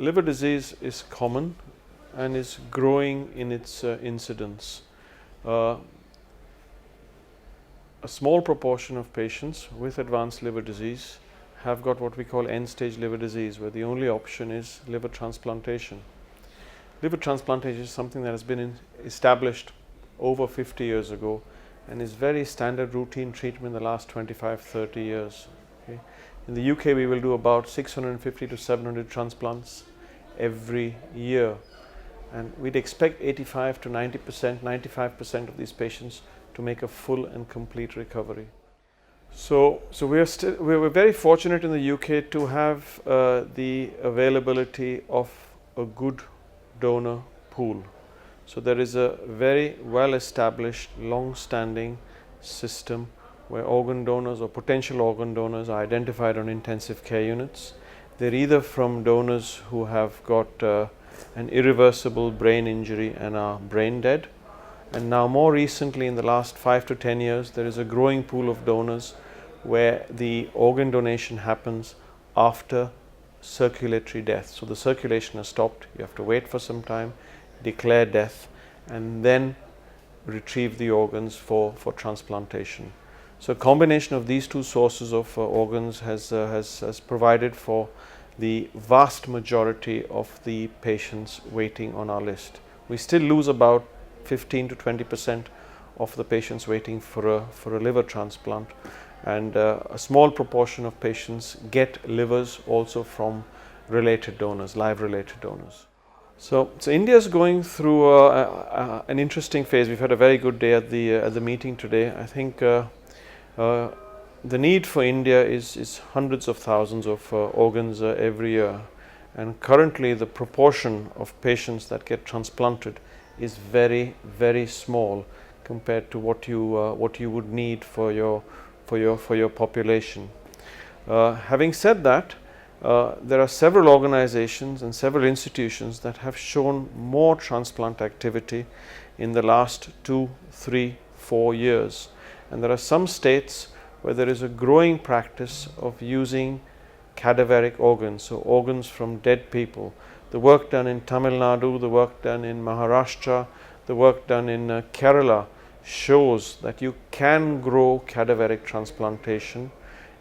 liver disease is common and is growing in its incidence. A small proportion of patients with advanced liver disease have got what we call end-stage liver disease, where the only option is liver transplantation. Liver transplantation is something that has been established over 50 years ago and is very standard routine treatment in the last 25-30 years. Okay. In the UK, we will do about 650 to 700 transplants every year, and we'd expect 85 to 90%, 95% of these patients to make a full and complete recovery. So we're very fortunate in the UK to have the availability of a good donor pool. So there is a very well established, long-standing system where organ donors or potential organ donors are identified on intensive care units. They're either from donors who have got an irreversible brain injury and are brain dead. And now more recently, in the last 5 to 10 years, there is a growing pool of donors where the organ donation happens after circulatory death. So the circulation has stopped, you have to wait for some time, declare death, and then retrieve the organs for transplantation. So a combination of these two sources of organs has provided for the vast majority of the patients waiting on our list. We still lose about 15 to 20% of the patients waiting for a liver transplant, and a small proportion of patients get livers also from related donors, live related donors. So India is going through an interesting phase. We've had a very good day at the meeting today. I think the need for India is hundreds of thousands of organs every year, and currently the proportion of patients that get transplanted is very, very small compared to what you would need for your population. Having said that, there are several organizations and several institutions that have shown more transplant activity in the last 2, 3, 4 years, and there are some states where there is a growing practice of using cadaveric organs, so organs from dead people. The work done in Tamil Nadu, the work done in Maharashtra, the work done in Kerala shows that you can grow cadaveric transplantation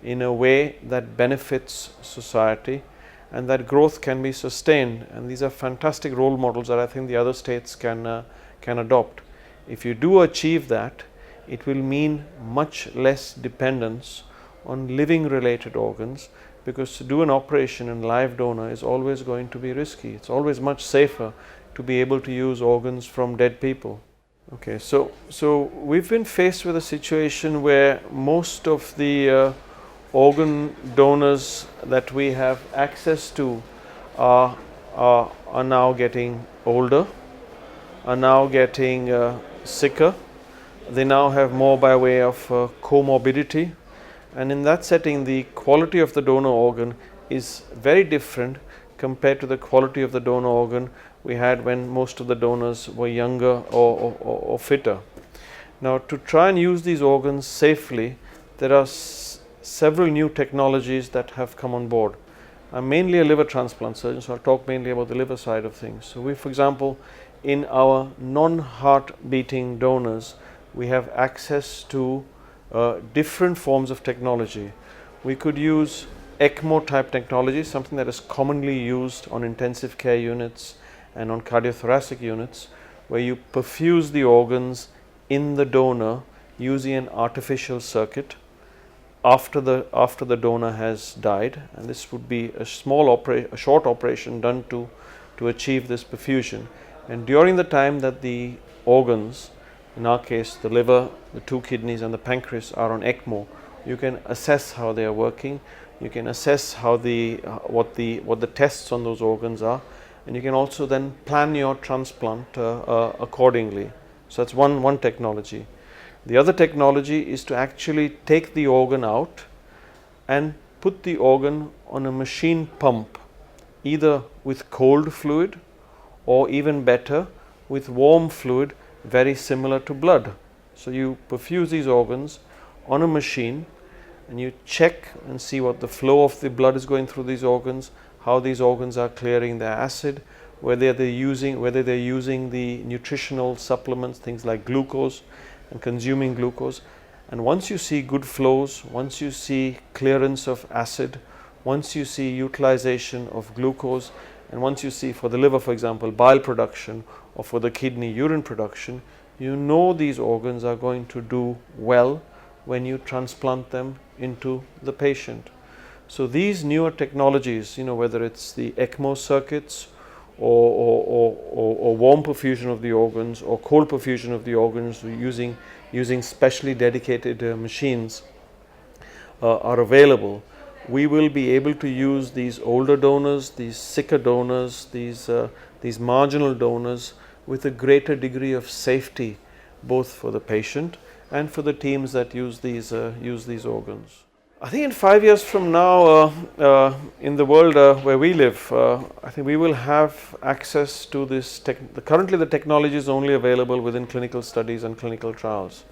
in a way that benefits society, and that growth can be sustained. And these are fantastic role models that I think the other states can adopt. If you do achieve that, it will mean much less dependence on living related organs, because to do an operation in live donor is always going to be risky. It's always much safer to be able to use organs from dead people. Okay, so we've been faced with a situation where most of the organ donors that we have access to are now getting older, are now getting sicker. They now have more by way of comorbidity, and in that setting the quality of the donor organ is very different compared to the quality of the donor organ we had when most of the donors were younger or fitter. Now, to try and use these organs safely, there are several new technologies that have come on board. I'm mainly a liver transplant surgeon, so I'll talk mainly about the liver side of things. So we, for example, in our non-heart beating donors, we have access to different forms of technology. We could use ECMO type technology, something that is commonly used on intensive care units and on cardiothoracic units, where you perfuse the organs in the donor using an artificial circuit after the donor has died, and this would be a short operation done to achieve this perfusion. And during the time that the organs, in our case the liver, the 2 kidneys and the pancreas, are on ECMO, you can assess how they are working, you can assess how what the tests on those organs are, and you can also then plan your transplant accordingly. So that's one technology. The other technology is to actually take the organ out and put the organ on a machine pump, either with cold fluid or even better with warm fluid, very similar to blood. So you perfuse these organs on a machine and you check and see what the flow of the blood is going through these organs, how these organs are clearing their acid, whether they're using the nutritional supplements, things like glucose, and consuming glucose. And once you see good flows, once you see clearance of acid, once you see utilization of glucose, and once you see for the liver, for example, bile production, or for the kidney, urine production, you know these organs are going to do well when you transplant them into the patient. So these newer technologies, whether it's the ECMO circuits or warm perfusion of the organs or cold perfusion of the organs using specially dedicated machines are available, we will be able to use these older donors, these sicker donors, these marginal donors with a greater degree of safety, both for the patient and for the teams that use these organs. I think in 5 years from now, in the world where we live, I think we will have access to this. Currently, the technology is only available within clinical studies and clinical trials.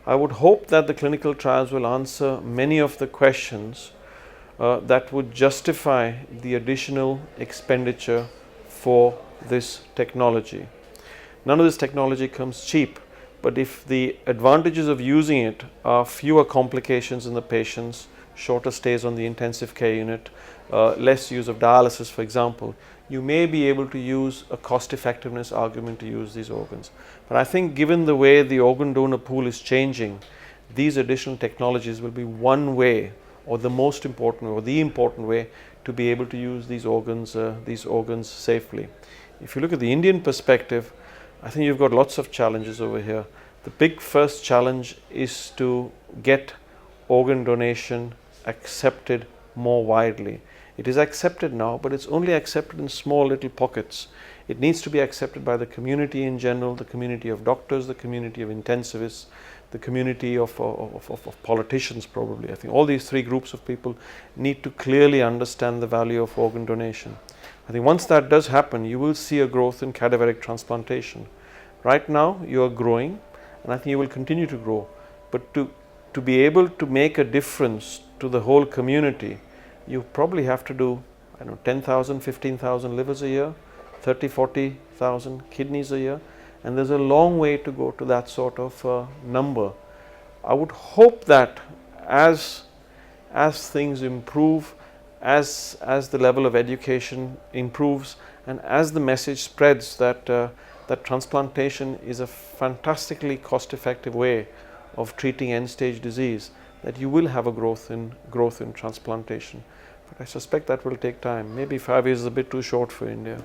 I would hope that the clinical trials will answer many of the questions that would justify the additional expenditure for this technology. None of this technology comes cheap, but if the advantages of using it are fewer complications in the patients, shorter stays on the intensive care unit, less use of dialysis, for example, you may be able to use a cost effectiveness argument to use these organs. But I think given the way the organ donor pool is changing, these additional technologies will be one way, or the most important way, or the important way to be able to use these organs safely. If you look at the Indian perspective, I think you've got lots of challenges over here. The big first challenge is to get organ donation accepted more widely. It is accepted now, but it's only accepted in small little pockets. It needs to be accepted by the community in general, the community of doctors, the community of intensivists, the community of politicians probably. I think all these three groups of people need to clearly understand the value of organ donation. I think once that does happen, you will see a growth in cadaveric transplantation. Right now, you are growing, and I think you will continue to grow. But to be able to make a difference to the whole community, you probably have to do, 10,000, 15,000 livers a year, 30, 40,000 kidneys a year, and there's a long way to go to that sort of number. I would hope that as things improve, as the level of education improves, and as the message spreads that transplantation is a fantastically cost-effective way of treating end-stage disease, that you will have a growth in transplantation. But I suspect that will take time. Maybe 5 years is a bit too short for India.